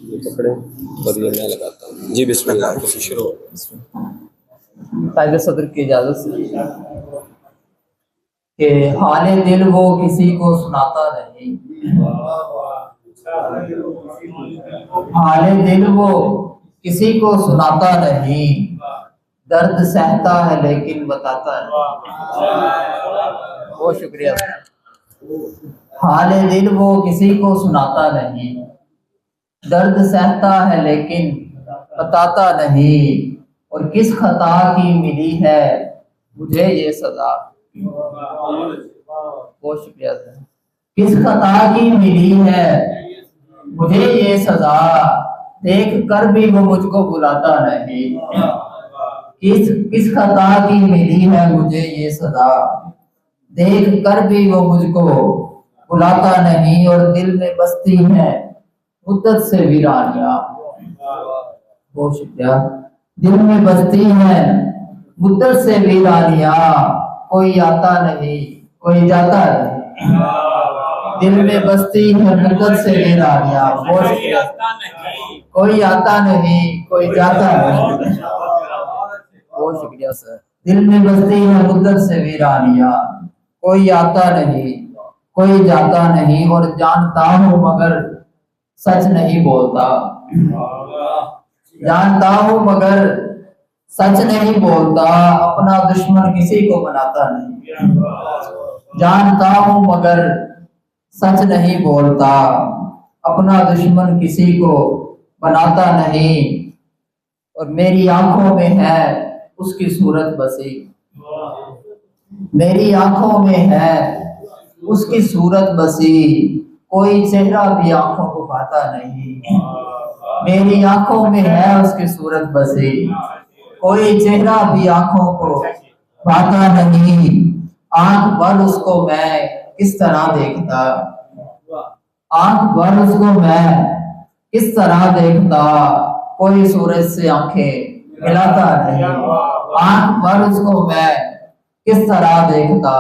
یہ پکڑے اور یہ میں لگاتا ہوں. جی بسم اللہ. کسی شروع. قائد صدر کی اجازت سے کہ حال دل وہ کسی کو سناتا نہیں، حال دل وہ کسی کو سناتا نہیں، درد سہتا ہے لیکن بتاتا نہیں. بہت شکریہ. حال دل وہ کسی کو سناتا نہیں، درد سہتا ہے لیکن بتاتا نہیں، اور کس خطا کی ملی ہے مجھے یہ سزا. بہت شکریہ. کس خطا کی ملی ہے مجھے یہ سزا، دیکھ کر بھی وہ مجھ کو بلاتا نہیں. کس خطا کی ملی ہے مجھے یہ سزا، دیکھ کر بھی وہ مجھ کو بلاتا نہیں، اور دل میں بستی ہے مدت سے ویرانیاں. بہت شکریہ. دل میں بستی ہے مدت سے ویرانیاں، کوئی آتا نہیں کوئی جاتا نہیں. دل میں بستی ہے مدت سے ویرانیاں، کوئی آتا نہیں کوئی جاتا نہیں. بہت شکریہ سر. دل میں بستی ہے مدت سے ویرانیاں، کوئی آتا نہیں کوئی جاتا نہیں، اور جانتا ہوں مگر سچ نہیں بولتا. جانتا ہوں مگر سچ نہیں بولتا، اپنا دشمن کسی کو بناتا نہیں. جانتا ہوں مگر سچ نہیں بولتا، اپنا دشمن کسی کو بناتا نہیں، اور میری آنکھوں میں ہے اس کی صورت بسی. میری آنکھوں میں ہے اس کی صورت بسی، کوئی چہرہ بھی آنکھوں کو بھاتا نہیں. میری آنکھوں میں ہے اس کی صورت بسی، کوئی چہرہ بھی آنکھوں کو بھاتا نہیں. آنکھ بھر اس کو میں کس طرح دیکھتا، آنکھ بھر اس کو میں کس طرح دیکھتا، کوئی سورج سے آنکھیں ملاتا نہیں. آنکھ بھر اس کو میں کس طرح دیکھتا،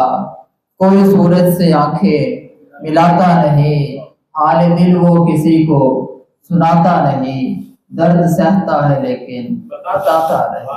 کوئی سورج سے آنکھیں ملاتا نہیں. حال دل وہ کسی کو سناتا نہیں، درد سہتا ہے لیکن بتاتا نہیں.